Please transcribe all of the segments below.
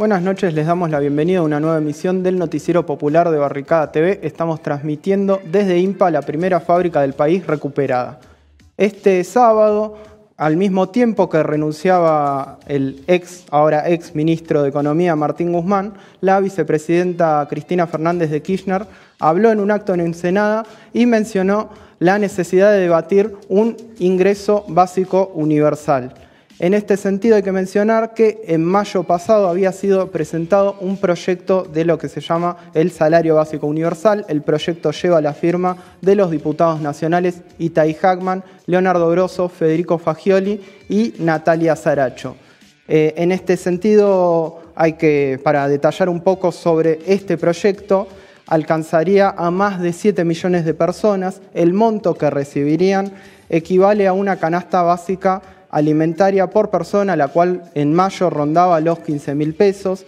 Buenas noches, les damos la bienvenida a una nueva emisión del Noticiero Popular de Barricada TV. Estamos transmitiendo desde IMPA, la primera fábrica del país recuperada. Este sábado, al mismo tiempo que renunciaba el ahora ex ministro de Economía Martín Guzmán, la vicepresidenta Cristina Fernández de Kirchner habló en un acto en Ensenada y mencionó la necesidad de debatir un ingreso básico universal. En este sentido hay que mencionar que en mayo pasado había sido presentado un proyecto de lo que se llama el Salario Básico Universal. El proyecto lleva la firma de los diputados nacionales Itay Hackman, Leonardo Grosso, Federico Fagioli y Natalia Saracho. En este sentido, para detallar un poco sobre este proyecto, alcanzaría a más de 7 millones de personas. El monto que recibirían equivale a una canasta básica alimentaria por persona, la cual en mayo rondaba los 15.000 pesos.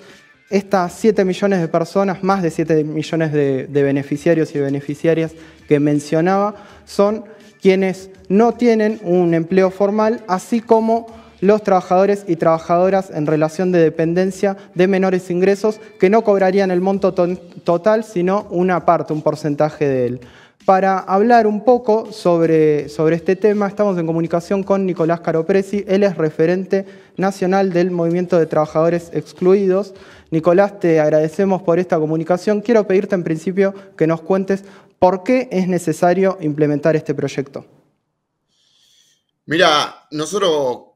Estas 7 millones de personas, más de 7 millones de beneficiarios y beneficiarias que mencionaba, son quienes no tienen un empleo formal, así como los trabajadores y trabajadoras en relación de dependencia de menores ingresos, que no cobrarían el monto total, sino una parte, un porcentaje de él. Para hablar un poco sobre este tema, estamos en comunicación con Nicolás Caropresi. Él es referente nacional del Movimiento de Trabajadores Excluidos. Nicolás, te agradecemos por esta comunicación. Quiero pedirte en principio que nos cuentes por qué es necesario implementar este proyecto. Mira, nosotros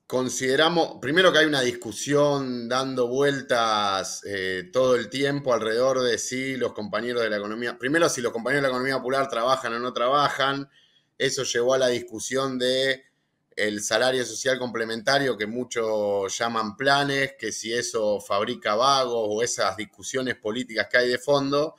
consideramos, primero, que hay una discusión dando vueltas todo el tiempo alrededor de si los compañeros de la economía, primero si los compañeros de la economía popular trabajan o no trabajan. Eso llevó a la discusión de el salario social complementario, que muchos llaman planes, que si eso fabrica vagos, o esas discusiones políticas que hay de fondo.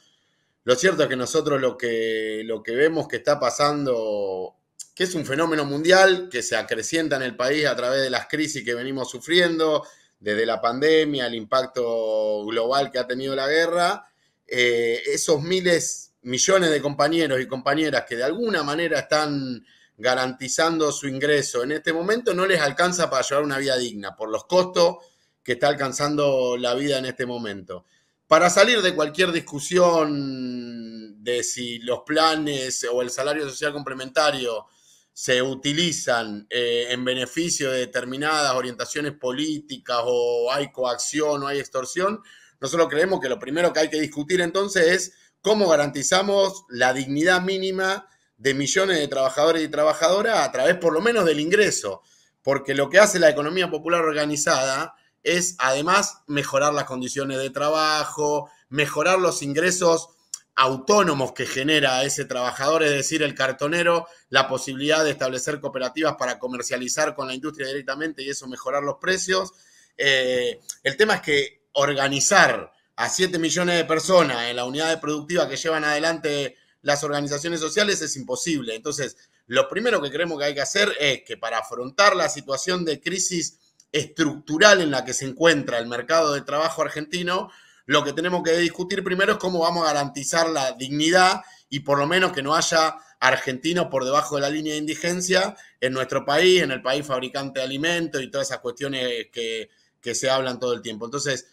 Lo cierto es que nosotros lo que vemos que está pasando, que es un fenómeno mundial que se acrecienta en el país a través de las crisis que venimos sufriendo, desde la pandemia, el impacto global que ha tenido la guerra, esos millones de compañeros y compañeras que de alguna manera están garantizando su ingreso en este momento, no les alcanza para llevar una vida digna por los costos que está alcanzando la vida en este momento. Para salir de cualquier discusión de si los planes o el salario social complementario se utilizan en beneficio de determinadas orientaciones políticas, o hay coacción o hay extorsión, nosotros creemos que lo primero que hay que discutir entonces es cómo garantizamos la dignidad mínima de millones de trabajadores y trabajadoras a través por lo menos del ingreso, porque lo que hace la economía popular organizada es además mejorar las condiciones de trabajo, mejorar los ingresos autónomos que genera ese trabajador, es decir, el cartonero, la posibilidad de establecer cooperativas para comercializar con la industria directamente y eso mejorar los precios. El tema es que organizar a 7 millones de personas en la unidad productiva que llevan adelante las organizaciones sociales es imposible. Entonces, lo primero que creemos que hay que hacer es que para afrontar la situación de crisis estructural en la que se encuentra el mercado de trabajo argentino, lo que tenemos que discutir primero es cómo vamos a garantizar la dignidad y por lo menos que no haya argentinos por debajo de la línea de indigencia en nuestro país, en el país fabricante de alimentos y todas esas cuestiones que se hablan todo el tiempo. Entonces,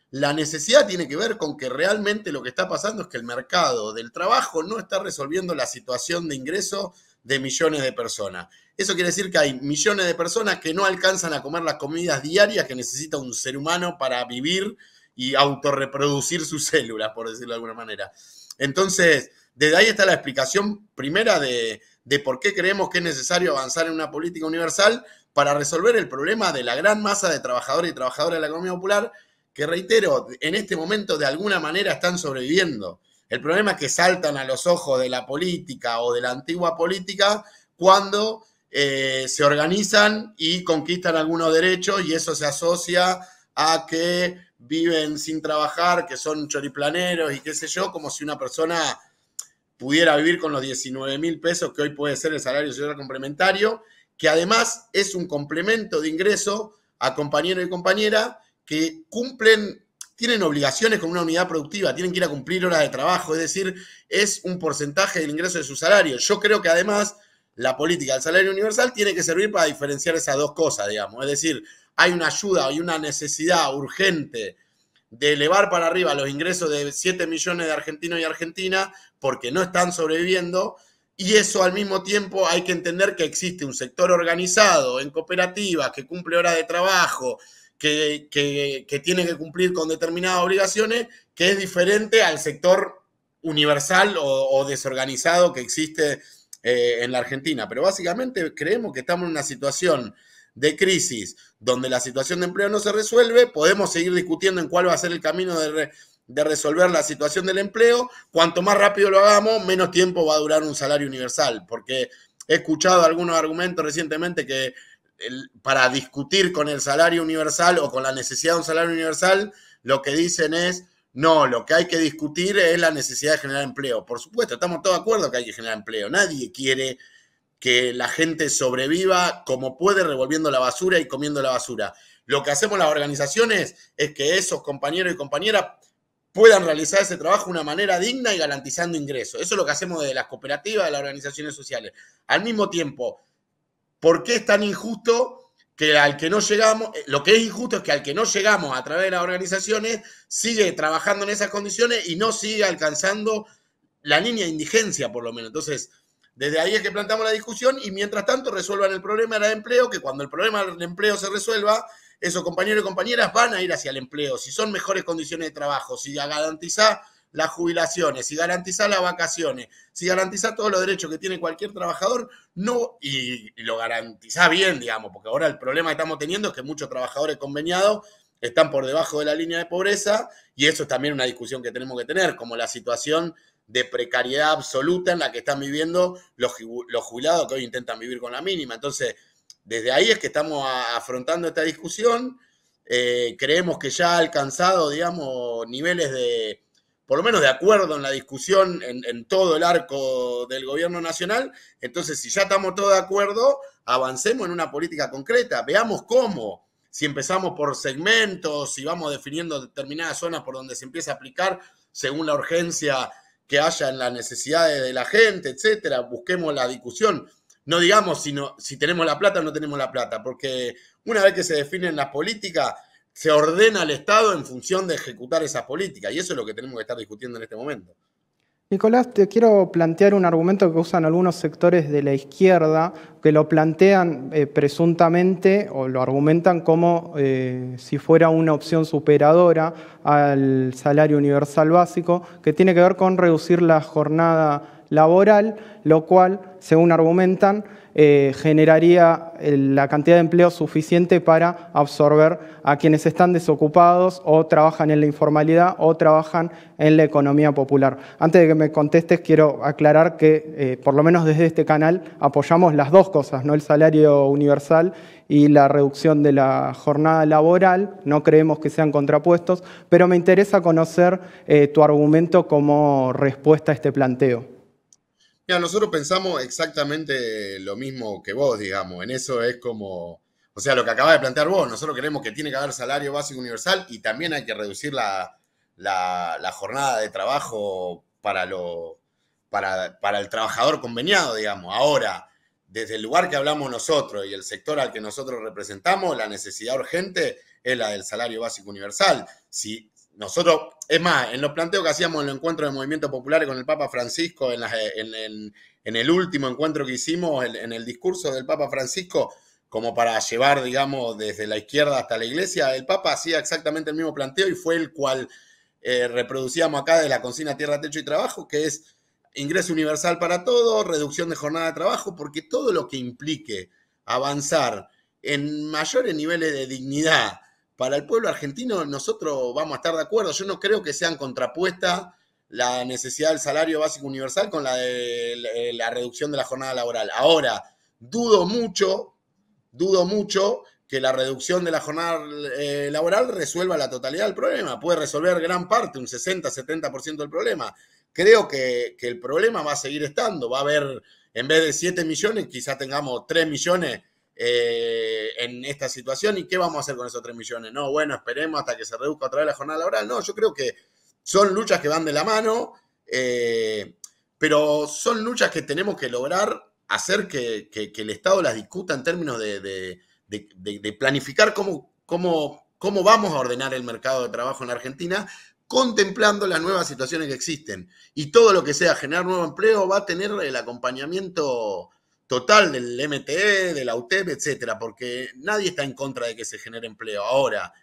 la necesidad tiene que ver con que realmente lo que está pasando es que el mercado del trabajo no está resolviendo la situación de ingreso de millones de personas. Eso quiere decir que hay millones de personas que no alcanzan a comer las comidas diarias que necesita un ser humano para vivir y autorreproducir sus células, por decirlo de alguna manera. Entonces, desde ahí está la explicación primera de por qué creemos que es necesario avanzar en una política universal para resolver el problema de la gran masa de trabajadores y trabajadoras de la economía popular que, reitero, en este momento de alguna manera están sobreviviendo. El problema es que saltan a los ojos de la política o de la antigua política cuando se organizan y conquistan algunos derechos, y eso se asocia a que viven sin trabajar, que son choriplaneros y qué sé yo, como si una persona pudiera vivir con los 19.000 pesos que hoy puede ser el salario social complementario, que además es un complemento de ingreso a compañeros y compañeras que tienen obligaciones con una unidad productiva, tienen que ir a cumplir horas de trabajo, es decir, es un porcentaje del ingreso de su salario. Yo creo que además la política del salario universal tiene que servir para diferenciar esas dos cosas, digamos, es decir, hay una ayuda y una necesidad urgente de elevar para arriba los ingresos de 7 millones de argentinos y argentinas porque no están sobreviviendo, y eso al mismo tiempo hay que entender que existe un sector organizado en cooperativas que cumple horas de trabajo, que tiene que cumplir con determinadas obligaciones, que es diferente al sector universal o desorganizado que existe en la Argentina. Pero básicamente creemos que estamos en una situación de crisis donde la situación de empleo no se resuelve. Podemos seguir discutiendo en cuál va a ser el camino de resolver la situación del empleo. Cuanto más rápido lo hagamos, menos tiempo va a durar un salario universal, porque he escuchado algunos argumentos recientemente que para discutir con el salario universal o con la necesidad de un salario universal, lo que dicen es: no, lo que hay que discutir es la necesidad de generar empleo. Por supuesto, estamos todos de acuerdo que hay que generar empleo. Nadie quiere que la gente sobreviva como puede revolviendo la basura y comiendo la basura. Lo que hacemos las organizaciones es que esos compañeros y compañeras puedan realizar ese trabajo de una manera digna y garantizando ingresos. Eso es lo que hacemos desde las cooperativas, de las organizaciones sociales. Al mismo tiempo, ¿por qué es tan injusto que al que no llegamos? Lo que es injusto es que al que no llegamos a través de las organizaciones sigue trabajando en esas condiciones y no sigue alcanzando la línea de indigencia, por lo menos. Entonces, desde ahí es que planteamos la discusión, y mientras tanto resuelvan el problema del empleo, que cuando el problema del empleo se resuelva, esos compañeros y compañeras van a ir hacia el empleo. Si son mejores condiciones de trabajo, si garantizás las jubilaciones, si garantizás las vacaciones, si garantizás todos los derechos que tiene cualquier trabajador, no, y lo garantizás bien, digamos, porque ahora el problema que estamos teniendo es que muchos trabajadores conveniados están por debajo de la línea de pobreza, y eso es también una discusión que tenemos que tener, como la situación de precariedad absoluta en la que están viviendo los jubilados que hoy intentan vivir con la mínima. Entonces, desde ahí es que estamos afrontando esta discusión. Creemos que ya ha alcanzado, digamos, niveles de, por lo menos de acuerdo en la discusión en todo el arco del gobierno nacional. Entonces, si ya estamos todos de acuerdo, avancemos en una política concreta. Veamos cómo. Si empezamos por segmentos, si vamos definiendo determinadas zonas por donde se empieza a aplicar según la urgencia que haya en las necesidades de la gente, etcétera. Busquemos la discusión. No digamos si tenemos la plata o no tenemos la plata, porque una vez que se definen las políticas, se ordena al Estado en función de ejecutar esas políticas, y eso es lo que tenemos que estar discutiendo en este momento. Nicolás, te quiero plantear un argumento que usan algunos sectores de la izquierda, que lo plantean presuntamente o lo argumentan como si fuera una opción superadora al salario universal básico, que tiene que ver con reducir la jornada laboral, lo cual, según argumentan, generaría la cantidad de empleo suficiente para absorber a quienes están desocupados o trabajan en la informalidad o trabajan en la economía popular. Antes de que me contestes, quiero aclarar que, por lo menos desde este canal, apoyamos las dos cosas, ¿no? El salario universal y la reducción de la jornada laboral. No creemos que sean contrapuestos, pero me interesa conocer tu argumento como respuesta a este planteo. Mira, nosotros pensamos exactamente lo mismo que vos, digamos. En eso es como, o sea, lo que acabas de plantear vos. Nosotros creemos que tiene que haber salario básico universal, y también hay que reducir la jornada de trabajo para el trabajador conveniado, digamos. Ahora, desde el lugar que hablamos nosotros y el sector al que nosotros representamos, la necesidad urgente es la del salario básico universal. Si nosotros, es más, en los planteos que hacíamos en los encuentros de movimientos populares con el Papa Francisco, en el último encuentro que hicimos, en el discurso del Papa Francisco, como para llevar, digamos, desde la izquierda hasta la iglesia, el Papa hacía exactamente el mismo planteo, y fue el cual reproducíamos acá de la consigna Tierra, Techo y Trabajo, que es ingreso universal para todos, reducción de jornada de trabajo, porque todo lo que implique avanzar en mayores niveles de dignidad para el pueblo argentino, nosotros vamos a estar de acuerdo. Yo no creo que sean contrapuestas la necesidad del salario básico universal con la de la reducción de la jornada laboral. Ahora, dudo mucho que la reducción de la jornada laboral resuelva la totalidad del problema. Puede resolver gran parte, un 60-70% del problema. Creo que el problema va a seguir estando. Va a haber, en vez de 7 millones, quizás tengamos 3 millones en esta situación. ¿Y qué vamos a hacer con esos 3 millones? No, bueno, esperemos hasta que se reduzca otra vez la jornada laboral. No, yo creo que son luchas que van de la mano, pero son luchas que tenemos que lograr hacer que el Estado las discuta en términos de de planificar cómo vamos a ordenar el mercado de trabajo en la Argentina, contemplando las nuevas situaciones que existen. Y todo lo que sea generar nuevo empleo va a tener el acompañamiento total del MTE, de la UTEP, etcétera, porque nadie está en contra de que se genere empleo. Ahora,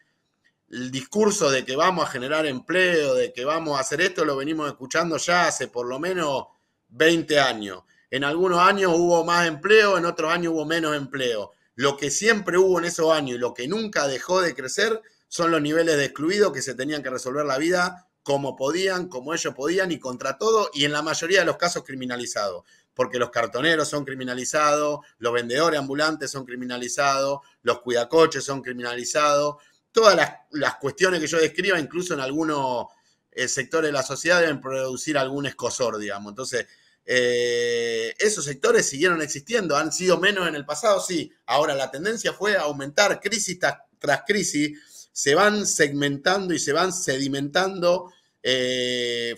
el discurso de que vamos a generar empleo, de que vamos a hacer esto, lo venimos escuchando ya hace por lo menos 20 años. En algunos años hubo más empleo, en otros años hubo menos empleo. Lo que siempre hubo en esos años y lo que nunca dejó de crecer son los niveles de excluidos que se tenían que resolver la vida como podían, como ellos podían y contra todo, y en la mayoría de los casos criminalizados, porque los cartoneros son criminalizados, los vendedores ambulantes son criminalizados, los cuidacoches son criminalizados, todas las cuestiones que yo describa, incluso en algunos sectores de la sociedad, deben producir algún escosor, digamos. Entonces, esos sectores siguieron existiendo, han sido menos en el pasado, sí. Ahora la tendencia fue a aumentar crisis tras crisis, se van segmentando y se van sedimentando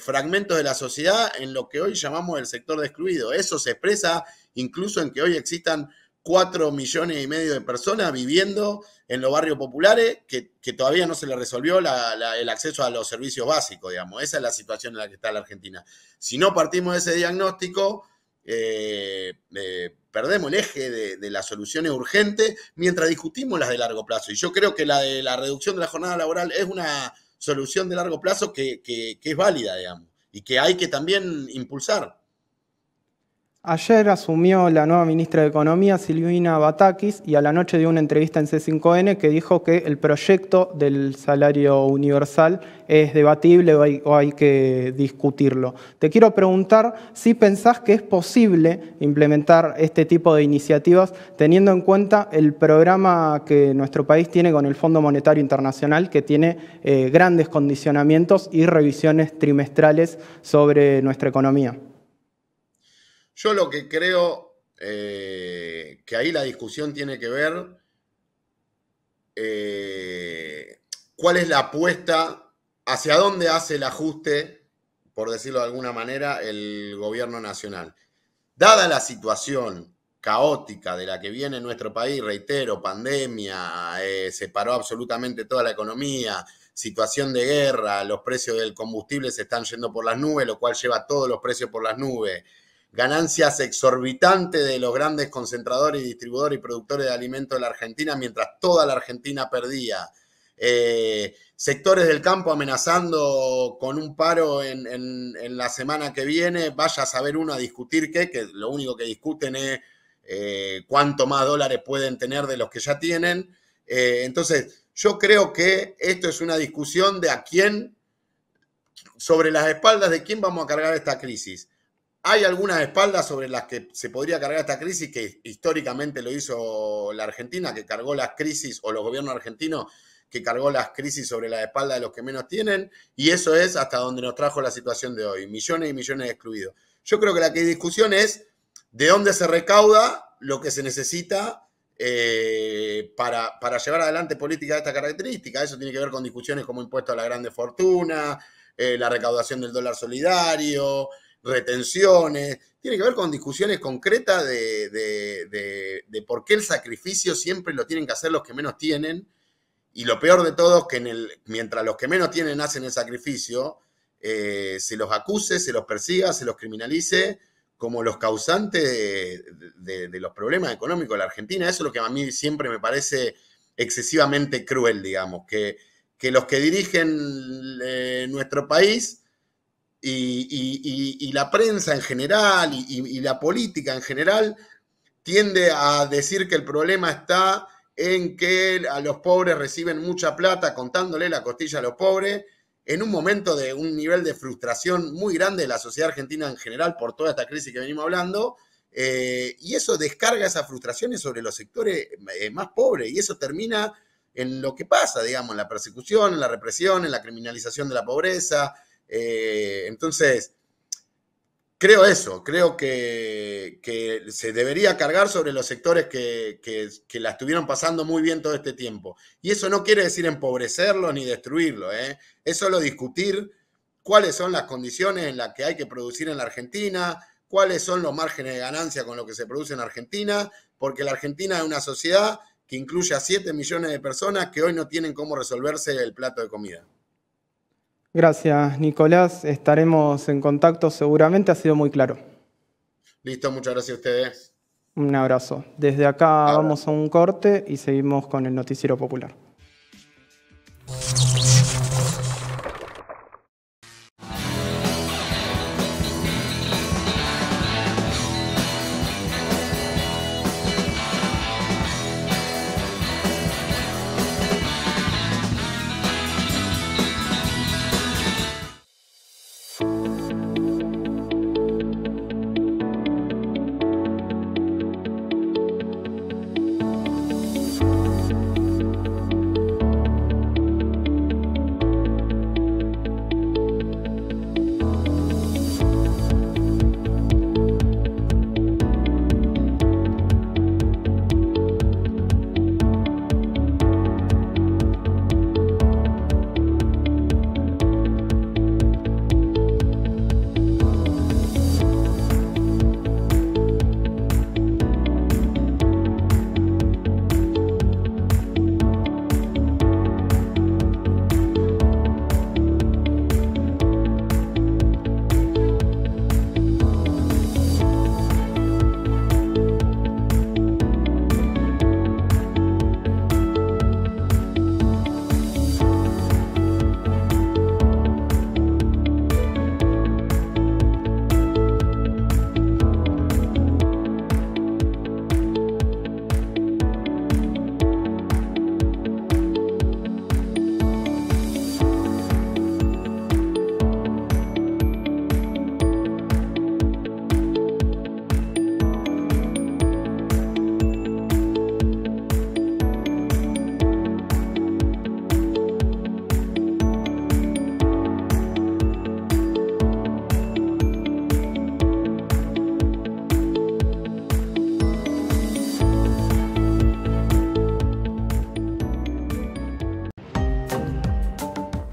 fragmentos de la sociedad en lo que hoy llamamos el sector de excluido. Eso se expresa incluso en que hoy existan 4,5 millones de personas viviendo en los barrios populares que todavía no se les resolvió el acceso a los servicios básicos, digamos. Esa es la situación en la que está la Argentina. Si no partimos de ese diagnóstico, perdemos el eje de las soluciones urgentes mientras discutimos las de largo plazo. Y yo creo que la de la reducción de la jornada laboral es una solución de largo plazo que es válida, digamos, y que hay que también impulsar. Ayer asumió la nueva ministra de Economía, Silvina Batakis, y a la noche dio una entrevista en C5N que dijo que el proyecto del salario universal es debatible o hay que discutirlo. Te quiero preguntar si pensás que es posible implementar este tipo de iniciativas teniendo en cuenta el programa que nuestro país tiene con el Fondo Monetario Internacional, que tiene grandes condicionamientos y revisiones trimestrales sobre nuestra economía. Yo lo que creo que ahí la discusión tiene que ver cuál es la apuesta, hacia dónde hace el ajuste, por decirlo de alguna manera, el gobierno nacional. Dada la situación caótica de la que viene nuestro país, reitero, pandemia, se paró absolutamente toda la economía, situación de guerra, los precios del combustible se están yendo por las nubes, lo cual lleva todos los precios por las nubes, ganancias exorbitantes de los grandes concentradores y distribuidores y productores de alimentos de la Argentina, mientras toda la Argentina perdía. Sectores del campo amenazando con un paro en la semana que viene, vaya a saber uno a discutir qué, que lo único que discuten es cuánto más dólares pueden tener de los que ya tienen. Entonces, yo creo que esto es una discusión de a quién, sobre las espaldas de quién vamos a cargar esta crisis. Hay algunas espaldas sobre las que se podría cargar esta crisis, que históricamente lo hizo la Argentina, que cargó las crisis, o los gobiernos argentinos, que cargó las crisis sobre la espalda de los que menos tienen, y eso es hasta donde nos trajo la situación de hoy, millones y millones de excluidos. Yo creo que la discusión es de dónde se recauda lo que se necesita para llevar adelante políticas de esta característica. Eso tiene que ver con discusiones como impuesto a la grande fortuna, la recaudación del dólar solidario, retenciones, tiene que ver con discusiones concretas de por qué el sacrificio siempre lo tienen que hacer los que menos tienen, y lo peor de todo es que mientras los que menos tienen hacen el sacrificio, se los acuse, se los persiga, se los criminalice como los causantes de los problemas económicos de la Argentina. Eso es lo que a mí siempre me parece excesivamente cruel, digamos, que los que dirigen nuestro país y la prensa en general y la política en general tiende a decir que el problema está en que a los pobres reciben mucha plata contándole la costilla a los pobres, en un momento de un nivel de frustración muy grande de la sociedad argentina en general por toda esta crisis que venimos hablando, y eso descarga esas frustraciones sobre los sectores más pobres, y eso termina en lo que pasa, digamos, en la persecución, en la represión, en la criminalización de la pobreza. Entonces, creo que se debería cargar sobre los sectores que la estuvieron pasando muy bien todo este tiempo. Y eso no quiere decir empobrecerlos ni destruirlos, es solo discutir cuáles son las condiciones en las que hay que producir en la Argentina, cuáles son los márgenes de ganancia con lo que se produce en Argentina, porque la Argentina es una sociedad que incluye a 7 millones de personas que hoy no tienen cómo resolverse el plato de comida. Gracias, Nicolás. Estaremos en contacto seguramente. Ha sido muy claro. Listo, muchas gracias a ustedes. Un abrazo. Desde acá vamos a un corte y seguimos con el Noticiero Popular.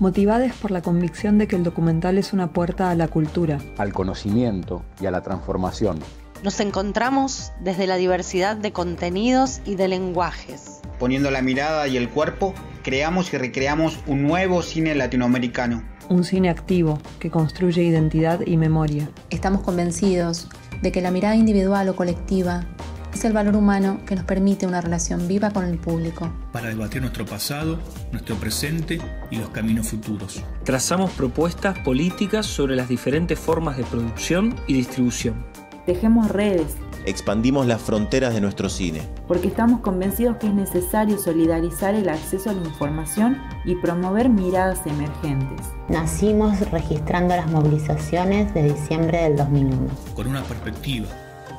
Motivadas por la convicción de que el documental es una puerta a la cultura, al conocimiento y a la transformación. Nos encontramos desde la diversidad de contenidos y de lenguajes. Poniendo la mirada y el cuerpo, creamos y recreamos un nuevo cine latinoamericano. Un cine activo que construye identidad y memoria. Estamos convencidos de que la mirada individual o colectiva es el valor humano que nos permite una relación viva con el público. Para debatir nuestro pasado, nuestro presente y los caminos futuros. Trazamos propuestas políticas sobre las diferentes formas de producción y distribución. Tejemos redes. Expandimos las fronteras de nuestro cine. Porque estamos convencidos que es necesario solidarizar el acceso a la información y promover miradas emergentes. Nacimos registrando las movilizaciones de diciembre del 2001. Con una perspectiva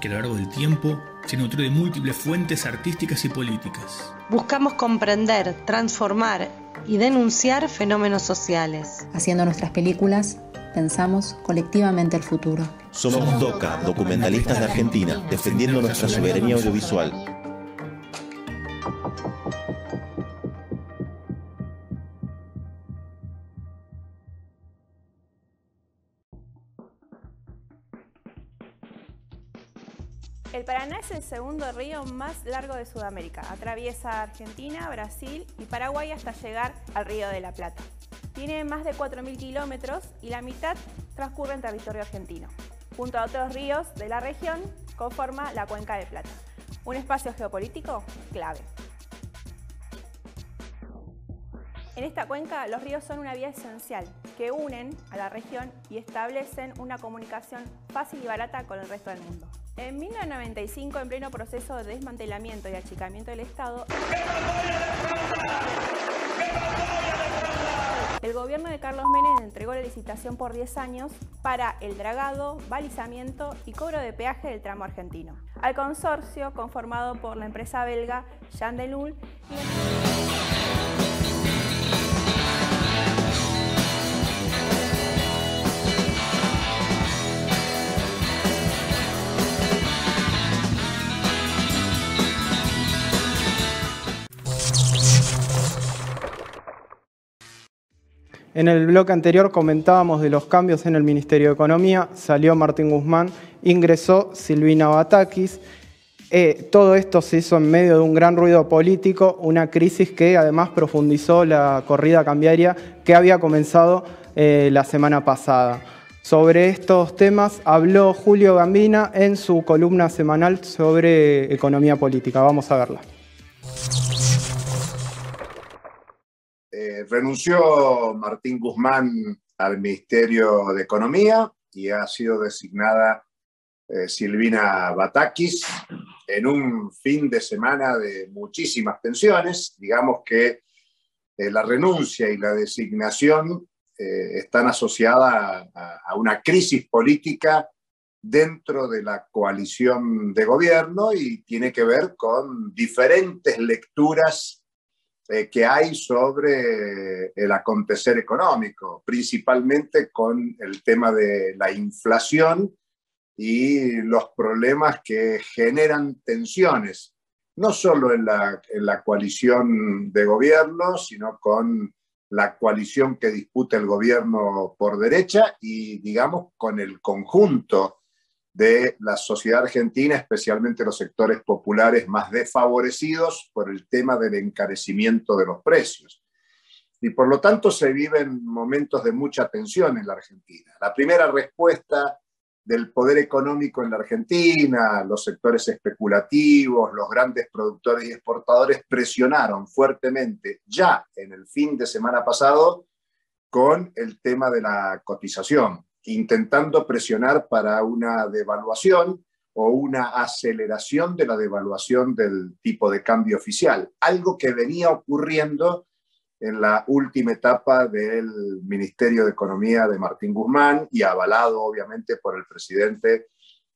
que a lo largo del tiempo se nutrió de múltiples fuentes artísticas y políticas. Buscamos comprender, transformar y denunciar fenómenos sociales. Haciendo nuestras películas, pensamos colectivamente el futuro. Somos DOCA, documentalistas de Argentina, defendiendo nuestra soberanía audiovisual. El Paraná es el segundo río más largo de Sudamérica. Atraviesa Argentina, Brasil y Paraguay hasta llegar al Río de la Plata. Tiene más de 4.000 kilómetros y la mitad transcurre en territorio argentino. Junto a otros ríos de la región, conforma la Cuenca de Plata, un espacio geopolítico clave. En esta cuenca, los ríos son una vía esencial que unen a la región y establecen una comunicación fácil y barata con el resto del mundo. En 1995, en pleno proceso de desmantelamiento y achicamiento del Estado, el gobierno de Carlos Menem entregó la licitación por 10 años para el dragado, balizamiento y cobro de peaje del tramo argentino, al consorcio conformado por la empresa belga Jan de Nul y En el bloque anterior comentábamos de los cambios en el Ministerio de Economía. Salió Martín Guzmán, ingresó Silvina Batakis Todo esto se hizo en medio de un gran ruido político, una crisis que además profundizó la corrida cambiaria que había comenzado la semana pasada. Sobre estos temas habló Julio Gambina en su columna semanal sobre economía política. Vamos a verla. Renunció Martín Guzmán al Ministerio de Economía y ha sido designada Silvina Batakis en un fin de semana de muchísimas tensiones. Digamos que la renuncia y la designación están asociadas a una crisis política dentro de la coalición de gobierno y tiene que ver con diferentes lecturas que hay sobre el acontecer económico, principalmente con el tema de la inflación y los problemas que generan tensiones, no solo en la coalición de gobierno, sino con la coalición que disputa el gobierno por derecha y, digamos, con el conjunto de la sociedad argentina, especialmente los sectores populares más desfavorecidos por el tema del encarecimiento de los precios. Y por lo tanto se viven momentos de mucha tensión en la Argentina. La primera respuesta del poder económico en la Argentina, los sectores especulativos, los grandes productores y exportadores presionaron fuertemente ya en el fin de semana pasado con el tema de la cotización, intentando presionar para una devaluación o una aceleración de la devaluación del tipo de cambio oficial, algo que venía ocurriendo en la última etapa del Ministerio de Economía de Martín Guzmán y avalado obviamente por el presidente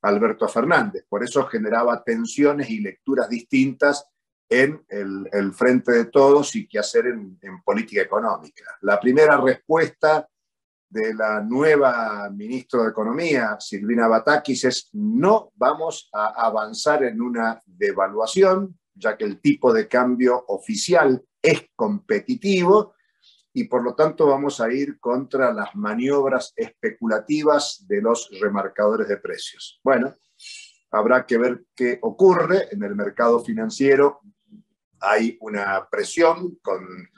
Alberto Fernández. Por eso generaba tensiones y lecturas distintas en el frente de todos y qué hacer en política económica. La primera respuesta de la nueva ministra de Economía, Silvina Batakis, es: no vamos a avanzar en una devaluación, ya que el tipo de cambio oficial es competitivo y por lo tanto vamos a ir contra las maniobras especulativas de los remarcadores de precios. Bueno, habrá que ver qué ocurre en el mercado financiero. Hay una presión con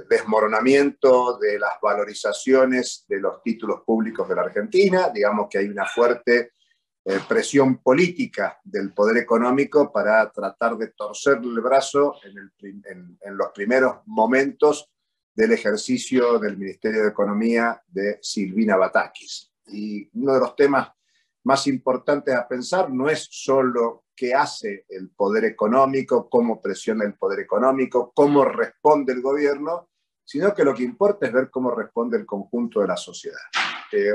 desmoronamiento de las valorizaciones de los títulos públicos de la Argentina. Digamos que hay una fuerte presión política del poder económico para tratar de torcerle el brazo en los primeros momentos del ejercicio del Ministerio de Economía de Silvina Batakis. Y uno de los temas más importantes a pensar no es solo qué hace el poder económico, cómo presiona el poder económico, cómo responde el gobierno, sino que lo que importa es ver cómo responde el conjunto de la sociedad.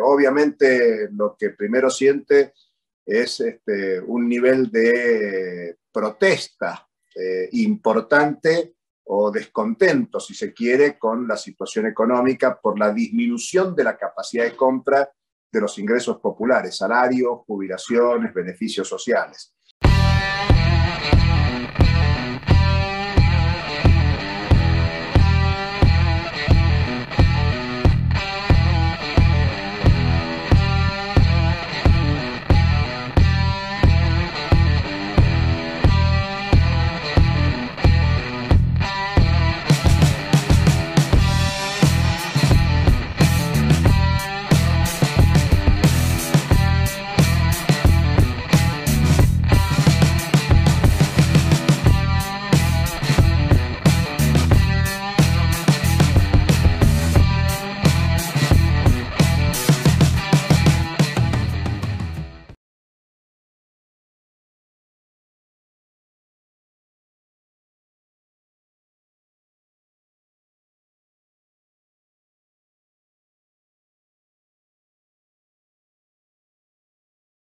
Obviamente lo que primero siente es un nivel de protesta importante o descontento, si se quiere, con la situación económica por la disminución de la capacidad de compra de los ingresos populares, salarios, jubilaciones, beneficios sociales.